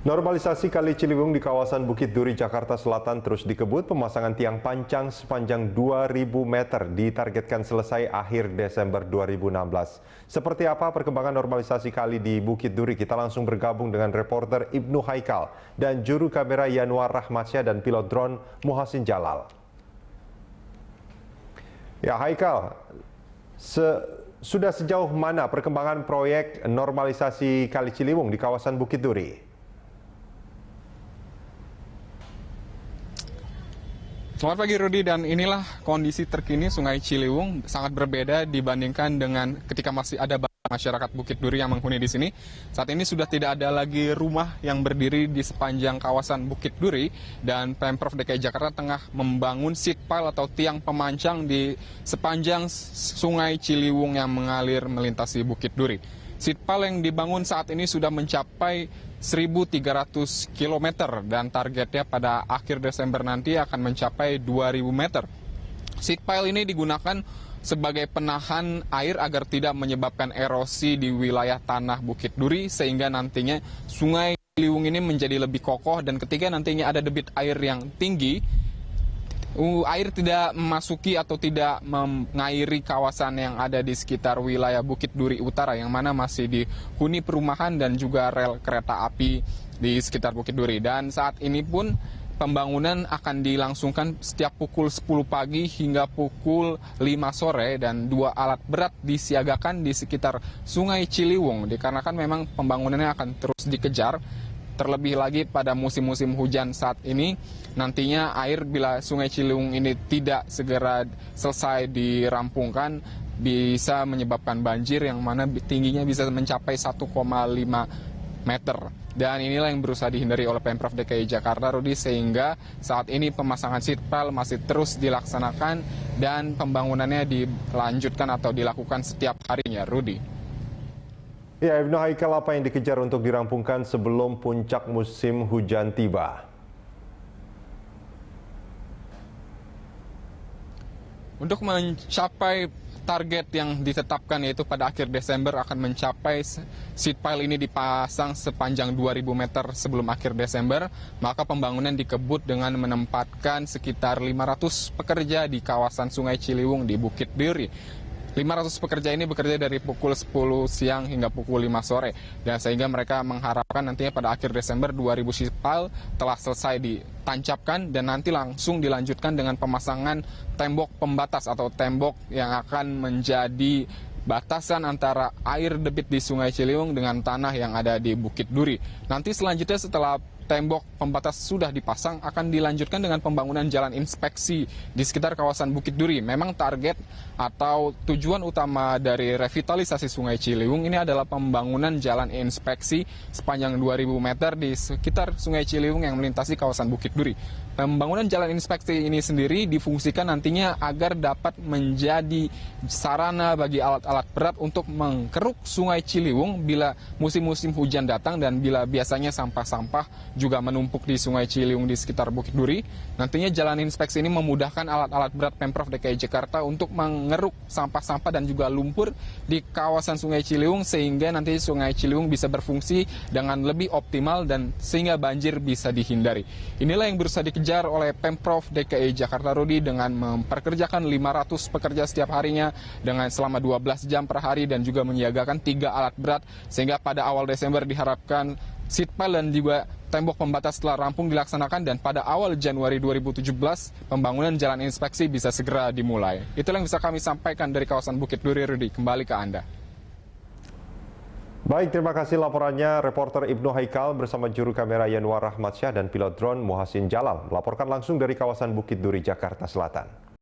Normalisasi Kali Ciliwung di kawasan Bukit Duri, Jakarta Selatan terus dikebut. Pemasangan tiang pancang sepanjang 2.000 meter ditargetkan selesai akhir Desember 2016. Seperti apa perkembangan normalisasi kali di Bukit Duri? Kita langsung bergabung dengan reporter Ibnu Haikal dan juru kamera Yanwar Rahmatsyah dan pilot drone Muhasin Jalal. Ya Haikal, sudah sejauh mana perkembangan proyek normalisasi Kali Ciliwung di kawasan Bukit Duri? Selamat pagi Rudi, dan inilah kondisi terkini Sungai Ciliwung. Sangat berbeda dibandingkan dengan ketika masih ada masyarakat Bukit Duri yang menghuni di sini. Saat ini sudah tidak ada lagi rumah yang berdiri di sepanjang kawasan Bukit Duri, dan Pemprov DKI Jakarta tengah membangun seat pile atau tiang pemancang di sepanjang Sungai Ciliwung yang mengalir melintasi Bukit Duri. Seat pile yang dibangun saat ini sudah mencapai 1.300 km dan targetnya pada akhir Desember nanti akan mencapai 2.000 meter. Seat pile ini digunakan sebagai penahan air agar tidak menyebabkan erosi di wilayah tanah Bukit Duri, sehingga nantinya Sungai Ciliwung ini menjadi lebih kokoh, dan ketika nantinya ada debit air yang tinggi, air tidak memasuki atau tidak mengairi kawasan yang ada di sekitar wilayah Bukit Duri Utara yang mana masih dihuni perumahan dan juga rel kereta api di sekitar Bukit Duri. Dan saat ini pun pembangunan akan dilangsungkan setiap pukul 10 pagi hingga pukul 5 sore, dan 2 alat berat disiagakan di sekitar Sungai Ciliwung dikarenakan memang pembangunannya akan terus dikejar. Terlebih lagi pada musim-musim hujan saat ini, nantinya air bila Sungai Ciliwung ini tidak segera selesai dirampungkan bisa menyebabkan banjir yang mana tingginya bisa mencapai 1,5 meter. Dan inilah yang berusaha dihindari oleh Pemprov DKI Jakarta, Rudi, sehingga saat ini pemasangan seat pile masih terus dilaksanakan dan pembangunannya dilanjutkan atau dilakukan setiap harinya, Rudi. Ya, Ibnu Haikal, apa yang dikejar untuk dirampungkan sebelum puncak musim hujan tiba? Untuk mencapai target yang ditetapkan, yaitu pada akhir Desember akan mencapai seat pile ini dipasang sepanjang 2.000 meter sebelum akhir Desember, maka pembangunan dikebut dengan menempatkan sekitar 500 pekerja di kawasan Sungai Ciliwung di Bukit Duri. 500 pekerja ini bekerja dari pukul 10 siang hingga pukul 5 sore. Dan sehingga mereka mengharapkan nantinya pada akhir Desember 2.000 seat pile telah selesai ditancapkan, dan nanti langsung dilanjutkan dengan pemasangan tembok pembatas atau tembok yang akan menjadi batasan antara air debit di Sungai Ciliwung dengan tanah yang ada di Bukit Duri. Nanti selanjutnya setelah tembok pembatas sudah dipasang, akan dilanjutkan dengan pembangunan jalan inspeksi di sekitar kawasan Bukit Duri. Memang target atau tujuan utama dari revitalisasi Sungai Ciliwung ini adalah pembangunan jalan inspeksi sepanjang 2.000 meter di sekitar Sungai Ciliwung yang melintasi kawasan Bukit Duri. Pembangunan jalan inspeksi ini sendiri difungsikan nantinya agar dapat menjadi sarana bagi alat-alat berat untuk mengkeruk Sungai Ciliwung bila musim-musim hujan datang, dan bila biasanya sampah-sampah juga menumpuk di Sungai Ciliwung di sekitar Bukit Duri. Nantinya jalan inspeksi ini memudahkan alat-alat berat Pemprov DKI Jakarta untuk mengeruk sampah-sampah dan juga lumpur di kawasan Sungai Ciliwung, sehingga nanti Sungai Ciliwung bisa berfungsi dengan lebih optimal dan sehingga banjir bisa dihindari. Inilah yang berusaha dikejar oleh Pemprov DKI Jakarta, Rudi, dengan memperkerjakan 500 pekerja setiap harinya dengan selama 12 jam per hari dan juga menyiagakan 3 alat berat, sehingga pada awal Desember diharapkan seat pile dan juga tembok pembatas telah rampung dilaksanakan, dan pada awal Januari 2017 pembangunan jalan inspeksi bisa segera dimulai. Itulah yang bisa kami sampaikan dari kawasan Bukit Duri, Rudi. Kembali ke Anda. Baik, terima kasih laporannya reporter Ibnu Haikal bersama juru kamera Yanwar Rahmatsyah dan pilot drone Muhasin Jalal melaporkan langsung dari kawasan Bukit Duri, Jakarta Selatan.